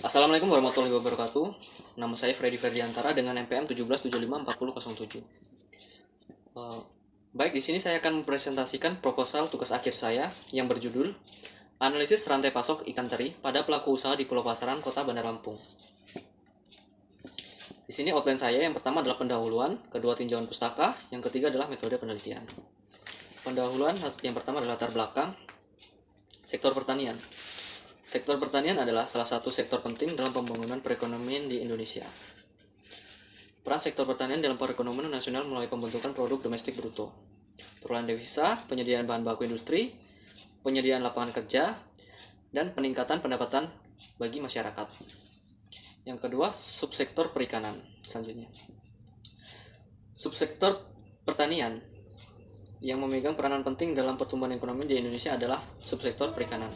Assalamualaikum warahmatullahi wabarakatuh. Nama saya Freddy Ferdiantara dengan NPM 17754007. Eh, Baik, di sini saya akan mempresentasikan proposal tugas akhir saya yang berjudul Analisis Rantai Pasok Ikan Teri pada Pelaku Usaha di Pulau Pasaran, Kota Bandar Lampung. Di sini outline saya yang pertama adalah pendahuluan, kedua tinjauan pustaka, yang ketiga adalah metode penelitian. Pendahuluan yang pertama adalah latar belakang sektor pertanian. Sektor pertanian adalah salah satu sektor penting dalam pembangunan perekonomian di Indonesia. Peran sektor pertanian dalam perekonomian nasional melalui pembentukan produk domestik bruto, perolehan devisa, penyediaan bahan baku industri, penyediaan lapangan kerja, dan peningkatan pendapatan bagi masyarakat. Yang kedua, subsektor perikanan. Selanjutnya, subsektor pertanian yang memegang peranan penting dalam pertumbuhan ekonomi di Indonesia adalah subsektor perikanan.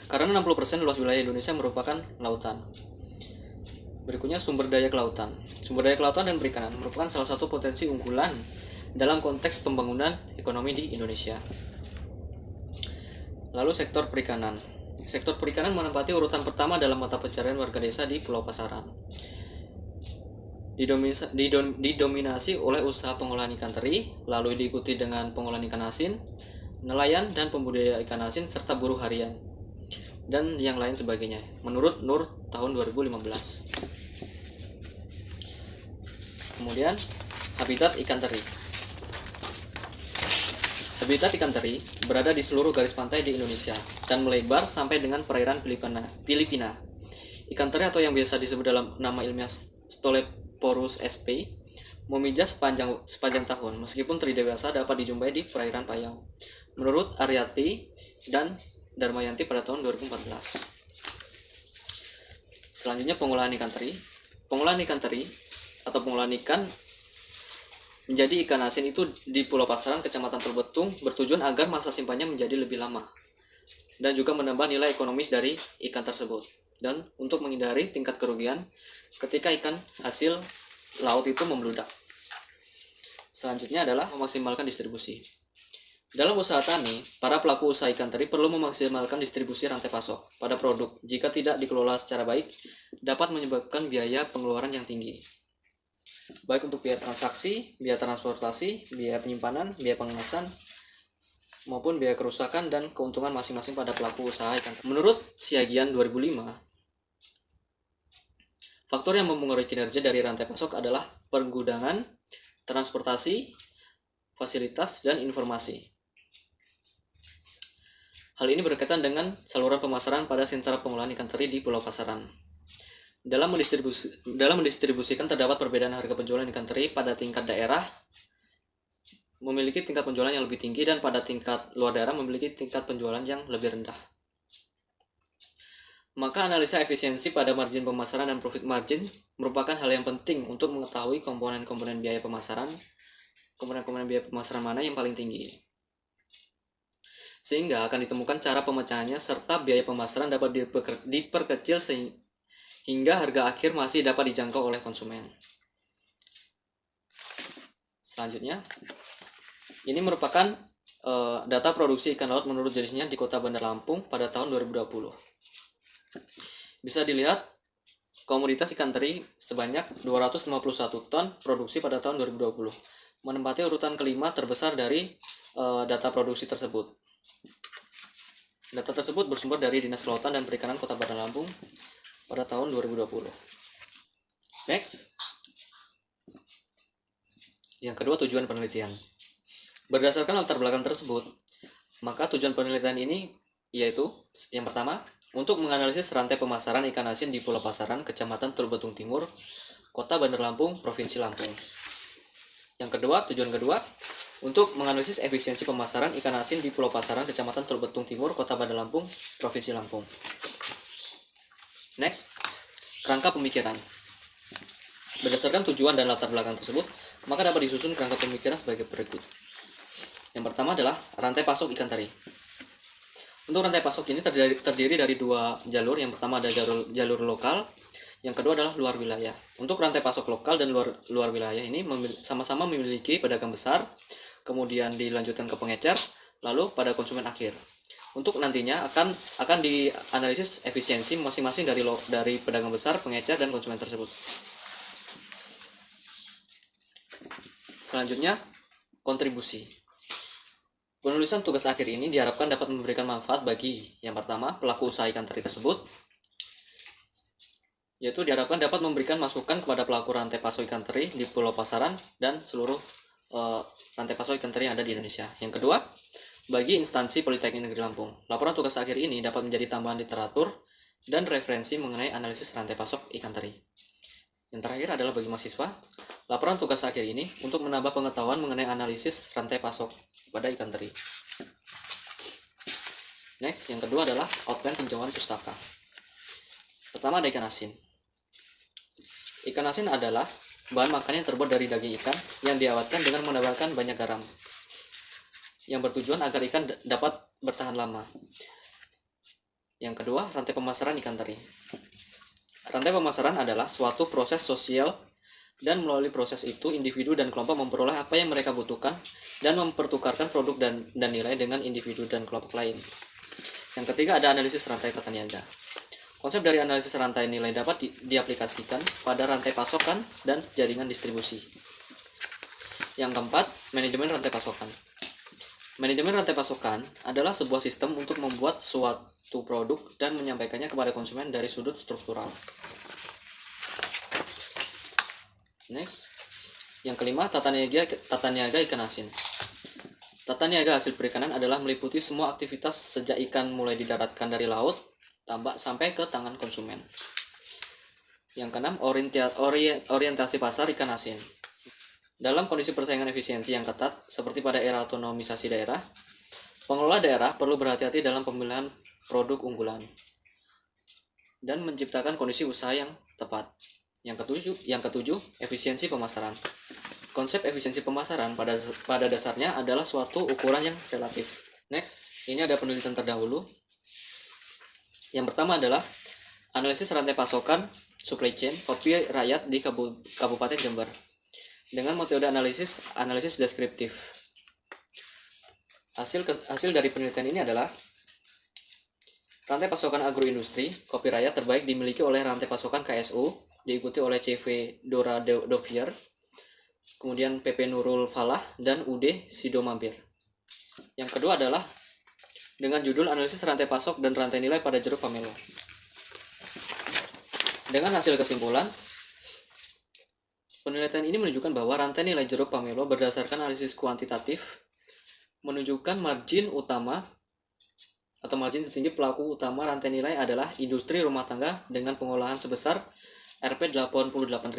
Karena 60% luas wilayah Indonesia merupakan lautan. Berikutnya, sumber daya kelautan. Sumber daya kelautan dan perikanan merupakan salah satu potensi unggulan dalam konteks pembangunan ekonomi di Indonesia. Lalu sektor perikanan. Sektor perikanan menempati urutan pertama dalam mata pencarian warga desa di Pulau Pasaran. Didominasi oleh usaha pengolahan ikan teri, lalu diikuti dengan pengolahan ikan asin, nelayan dan pembudidaya ikan asin, serta buruh harian, dan yang lain sebagainya, menurut Nur tahun 2015. Kemudian, habitat ikan teri. Habitat ikan teri berada di seluruh garis pantai di Indonesia dan melebar sampai dengan perairan Filipina. Ikan teri atau yang biasa disebut dalam nama ilmiah Stoleporus sp memijah sepanjang tahun, meskipun teri dewasa dapat dijumpai di perairan Payau, menurut Aryati dan Darmayanti pada tahun 2014. Selanjutnya, pengolahan ikan teri. Pengolahan ikan teri atau pengolahan ikan menjadi ikan asin itu di Pulau Pasaran, Kecamatan Teluk bertujuan agar masa simpannya menjadi lebih lama dan juga menambah nilai ekonomis dari ikan tersebut, dan untuk menghindari tingkat kerugian ketika ikan hasil laut itu membludak. Selanjutnya adalah memaksimalkan distribusi. Dalam usaha tani, para pelaku usaha ikan teri perlu memaksimalkan distribusi rantai pasok pada produk. Jika tidak dikelola secara baik, dapat menyebabkan biaya pengeluaran yang tinggi, baik untuk biaya transaksi, biaya transportasi, biaya penyimpanan, biaya pengemasan, maupun biaya kerusakan dan keuntungan masing-masing pada pelaku usaha ikan. Menurut Siagian 2005, faktor yang mempengaruhi kinerja dari rantai pasok adalah pergudangan, transportasi, fasilitas, dan informasi. Hal ini berkaitan dengan saluran pemasaran pada sentra pengolahan ikan teri di Pulau Pasaran. Dalam mendistribusikan terdapat perbedaan harga penjualan ikan teri pada tingkat daerah memiliki tingkat penjualan yang lebih tinggi dan pada tingkat luar daerah memiliki tingkat penjualan yang lebih rendah. Maka analisa efisiensi pada margin pemasaran dan profit margin merupakan hal yang penting untuk mengetahui komponen-komponen biaya pemasaran, mana yang paling tinggi. Sehingga akan ditemukan cara pemecahannya serta biaya pemasaran dapat diperkecil hingga harga akhir masih dapat dijangkau oleh konsumen. Selanjutnya, ini merupakan data produksi ikan laut menurut jenisnya di Kota Bandar Lampung pada tahun 2020. Bisa dilihat komoditas ikan teri sebanyak 251 ton produksi pada tahun 2020, menempati urutan kelima terbesar dari data produksi tersebut. Data tersebut bersumber dari Dinas Kelautan dan Perikanan Kota Bandar Lampung pada tahun 2020. Next. Yang kedua, tujuan penelitian. Berdasarkan latar belakang tersebut, maka tujuan penelitian ini yaitu yang pertama, untuk menganalisis rantai pemasaran ikan asin di Pulau Pasaran, Kecamatan Teluk Timur, Kota Bandar Lampung, Provinsi Lampung. Yang kedua, tujuan kedua, untuk menganalisis efisiensi pemasaran ikan asin di Pulau Pasaran, Kecamatan Teluk Timur, Kota Bandar Lampung, Provinsi Lampung. Next, kerangka pemikiran. Berdasarkan tujuan dan latar belakang tersebut, maka dapat disusun kerangka pemikiran sebagai berikut. Yang pertama adalah rantai pasok ikan teri. Untuk rantai pasok ini terdiri dari dua jalur. Yang pertama ada jalur lokal, yang kedua adalah luar wilayah. Untuk rantai pasok lokal dan luar wilayah ini sama-sama memiliki pedagang besar, kemudian dilanjutkan ke pengecer, lalu pada konsumen akhir. Untuk nantinya akan dianalisis efisiensi masing-masing dari pedagang besar, pengecer, dan konsumen tersebut. Selanjutnya, kontribusi. Penulisan tugas akhir ini diharapkan dapat memberikan manfaat bagi yang pertama, pelaku usaha ikan teri tersebut, yaitu diharapkan dapat memberikan masukan kepada pelaku rantai pasok ikan teri di Pulau Pasaran dan seluruh rantai pasok ikan teri yang ada di Indonesia. Yang kedua, bagi instansi Politeknik Negeri Lampung, laporan tugas akhir ini dapat menjadi tambahan literatur dan referensi mengenai analisis rantai pasok ikan teri. Yang terakhir adalah bagi mahasiswa, laporan tugas akhir ini untuk menambah pengetahuan mengenai analisis rantai pasok pada ikan teri. Next, yang kedua adalah outline tinjauan pustaka. Pertama ada ikan asin. Ikan asin adalah bahan makanan yang terbuat dari daging ikan yang diawetkan dengan menambahkan banyak garam, yang bertujuan agar ikan dapat bertahan lama. Yang kedua, rantai pemasaran ikan teri. Rantai pemasaran adalah suatu proses sosial dan melalui proses itu individu dan kelompok memperoleh apa yang mereka butuhkan dan mempertukarkan produk dan nilai dengan individu dan kelompok lain. Yang ketiga ada analisis rantai tata niaga. Konsep dari analisis rantai nilai dapat diaplikasikan pada rantai pasokan dan jaringan distribusi. Yang keempat, manajemen rantai pasokan. Manajemen rantai pasokan adalah sebuah sistem untuk membuat suatu produk dan menyampaikannya kepada konsumen dari sudut struktural. Next, yang kelima, tata niaga ikan asin. Tata niaga hasil perikanan adalah meliputi semua aktivitas sejak ikan mulai didaratkan dari laut, tambak sampai ke tangan konsumen. Yang keenam, orientasi pasar ikan asin. Dalam kondisi persaingan efisiensi yang ketat, seperti pada era otonomisasi daerah, pengelola daerah perlu berhati-hati dalam pemilihan produk unggulan dan menciptakan kondisi usaha yang tepat. Yang ketujuh, efisiensi pemasaran. Konsep efisiensi pemasaran pada dasarnya adalah suatu ukuran yang relatif. Next, ini ada penelitian terdahulu. Yang pertama adalah analisis rantai pasokan supply chain kopi rakyat di Kabupaten Jember dengan metode analisis deskriptif. Hasil dari penelitian ini adalah rantai pasokan agroindustri kopi rakyat terbaik dimiliki oleh rantai pasokan KSU, diikuti oleh CV Dora Dovier, kemudian PP Nurul Falah, dan UD Sido Mampir. Yang kedua adalah dengan judul analisis rantai pasok dan rantai nilai pada jeruk pamelo. Dengan hasil kesimpulan, penelitian ini menunjukkan bahwa rantai nilai jeruk pamelo berdasarkan analisis kuantitatif menunjukkan margin utama atau margin tertinggi pelaku utama rantai nilai adalah industri rumah tangga dengan pengolahan sebesar Rp 88.000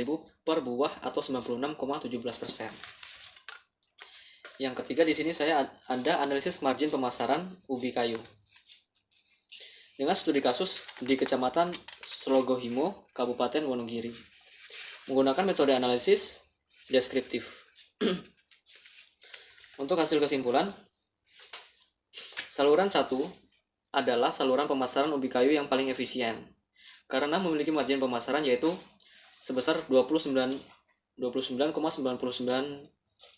per buah atau 96,17%. Yang ketiga di sini saya ada analisis margin pemasaran ubi kayu. Dengan studi kasus di Kecamatan Slogohimo, Kabupaten Wonogiri, menggunakan metode analisis deskriptif. Untuk hasil kesimpulan, saluran 1 adalah saluran pemasaran ubi kayu yang paling efisien karena memiliki margin pemasaran yaitu sebesar 29,99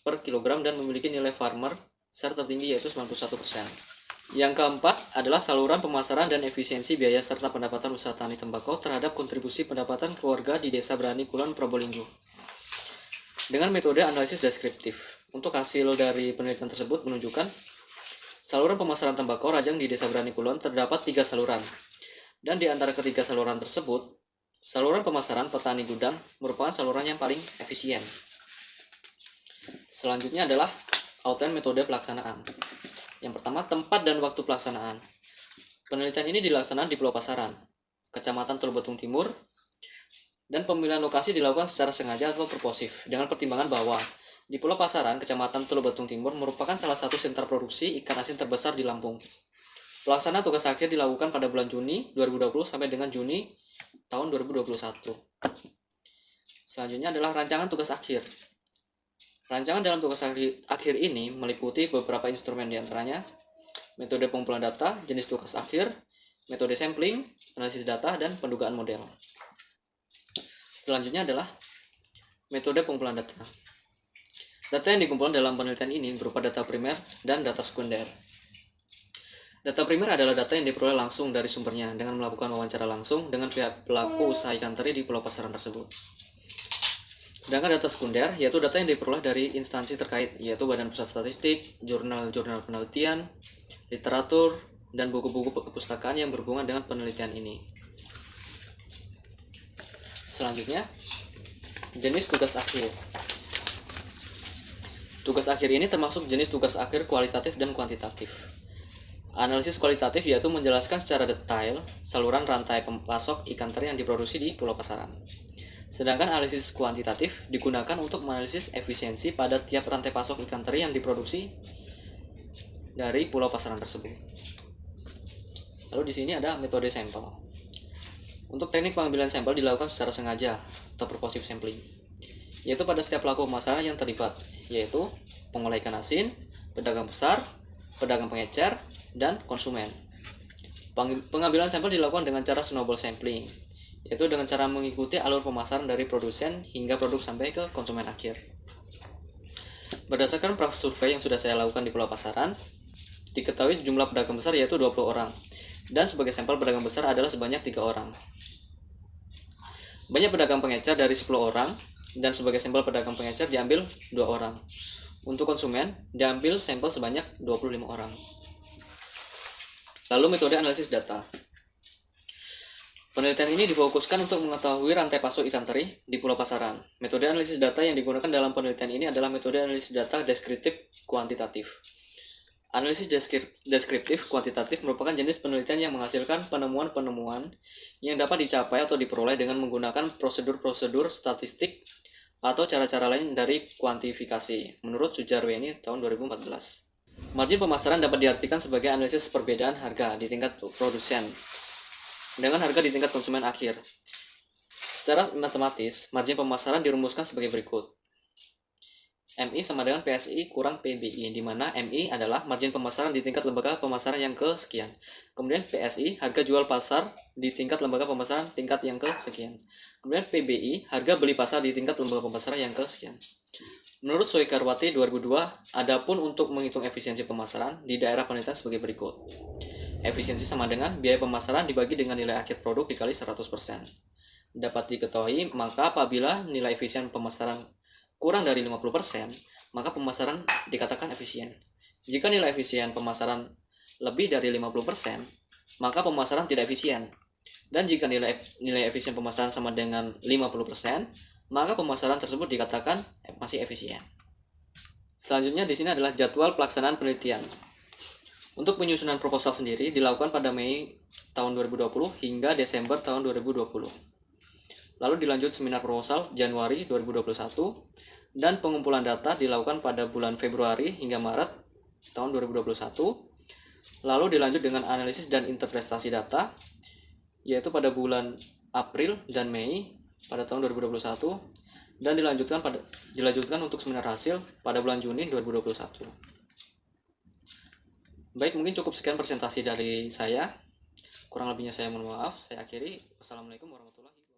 per kilogram dan memiliki nilai farmer share tertinggi yaitu 91%. Yang keempat adalah saluran pemasaran dan efisiensi biaya serta pendapatan usaha tani tembakau terhadap kontribusi pendapatan keluarga di Desa Berani Kulon, Probolinggo dengan metode analisis deskriptif. Untuk hasil dari penelitian tersebut menunjukkan saluran pemasaran tembakau rajang di Desa Berani Kulon terdapat 3 saluran, dan di antara ketiga saluran tersebut, saluran pemasaran petani gudang merupakan saluran yang paling efisien. Selanjutnya adalah outline metode pelaksanaan. Yang pertama, tempat dan waktu pelaksanaan. Penelitian ini dilaksanakan di Pulau Pasaran, Kecamatan Teluk Betung Timur, dan pemilihan lokasi dilakukan secara sengaja atau purposif dengan pertimbangan bahwa di Pulau Pasaran, Kecamatan Teluk Betung Timur merupakan salah satu sentra produksi ikan asin terbesar di Lampung. Pelaksanaan tugas akhir dilakukan pada bulan Juni 2020 sampai dengan Juni tahun 2021. Selanjutnya adalah rancangan tugas akhir. Rancangan dalam tugas akhir ini meliputi beberapa instrumen diantaranya metode pengumpulan data, jenis tugas akhir, metode sampling, analisis data, dan pendugaan model. Selanjutnya adalah metode pengumpulan data. Data yang dikumpulkan dalam penelitian ini berupa data primer dan data sekunder. Data primer adalah data yang diperoleh langsung dari sumbernya dengan melakukan wawancara langsung dengan pihak pelaku usaha ikan teri di pulau pasaran tersebut. Sedangkan data sekunder yaitu data yang diperoleh dari instansi terkait, yaitu Badan Pusat Statistik, jurnal-jurnal penelitian, literatur, dan buku-buku perpustakaan yang berhubungan dengan penelitian ini. Selanjutnya, jenis tugas akhir. Tugas akhir ini termasuk jenis tugas akhir kualitatif dan kuantitatif. Analisis kualitatif yaitu menjelaskan secara detail saluran rantai pemasok ikan teri yang diproduksi di pulau pasaran. Sedangkan analisis kuantitatif digunakan untuk menganalisis efisiensi pada tiap rantai pasok ikan teri yang diproduksi dari pulau pasaran tersebut. Lalu di sini ada metode sampel. Untuk teknik pengambilan sampel dilakukan secara sengaja atau purposive sampling, yaitu pada setiap pelaku pemasaran yang terlibat, yaitu pengolah ikan asin, pedagang besar, pedagang pengecer, dan konsumen. Pengambilan sampel dilakukan dengan cara snowball sampling, yaitu dengan cara mengikuti alur pemasaran dari produsen hingga produk sampai ke konsumen akhir. Berdasarkan survei yang sudah saya lakukan di pulau pasaran, diketahui jumlah pedagang besar yaitu 20 orang, dan sebagai sampel pedagang besar adalah sebanyak 3 orang. Banyak pedagang pengecer dari 10 orang, dan sebagai sampel pedagang pengecer diambil 2 orang. Untuk konsumen, diambil sampel sebanyak 25 orang. Lalu metode analisis data. Penelitian ini difokuskan untuk mengetahui rantai pasok ikan teri di pulau pasaran. Metode analisis data yang digunakan dalam penelitian ini adalah metode analisis data deskriptif kuantitatif. Analisis deskriptif kuantitatif merupakan jenis penelitian yang menghasilkan penemuan-penemuan yang dapat dicapai atau diperoleh dengan menggunakan prosedur-prosedur statistik atau cara-cara lain dari kuantifikasi, menurut Sujarweni tahun 2014. Margin pemasaran dapat diartikan sebagai analisis perbedaan harga di tingkat produsen dengan harga di tingkat konsumen akhir. Secara matematis, margin pemasaran dirumuskan sebagai berikut. MI sama dengan PSI kurang PBI, di mana MI adalah margin pemasaran di tingkat lembaga pemasaran yang kesekian. Kemudian PSI, harga jual pasar di tingkat lembaga pemasaran tingkat yang kesekian. Kemudian PBI, harga beli pasar di tingkat lembaga pemasaran yang kesekian. Menurut Soekarwati 2002, adapun untuk menghitung efisiensi pemasaran di daerah penelitian sebagai berikut. Efisiensi sama dengan biaya pemasaran dibagi dengan nilai akhir produk dikali 100%. Dapat diketahui, maka apabila nilai efisien pemasaran kurang dari 50%, maka pemasaran dikatakan efisien. Jika nilai efisien pemasaran lebih dari 50%, maka pemasaran tidak efisien. Dan jika nilai efisien pemasaran sama dengan 50%, maka pemasaran tersebut dikatakan masih efisien. Selanjutnya di sini adalah jadwal pelaksanaan penelitian. Untuk penyusunan proposal sendiri dilakukan pada Mei tahun 2020 hingga Desember tahun 2020. Lalu dilanjut seminar proposal Januari 2021 dan pengumpulan data dilakukan pada bulan Februari hingga Maret tahun 2021. Lalu dilanjut dengan analisis dan interpretasi data yaitu pada bulan April dan Mei pada tahun 2021 dan dilanjutkan untuk seminar hasil pada bulan Juni 2021. Baik, mungkin cukup sekian presentasi dari saya. Kurang lebihnya saya mohon maaf. Saya akhiri. Wassalamualaikum warahmatullahi wabarakatuh.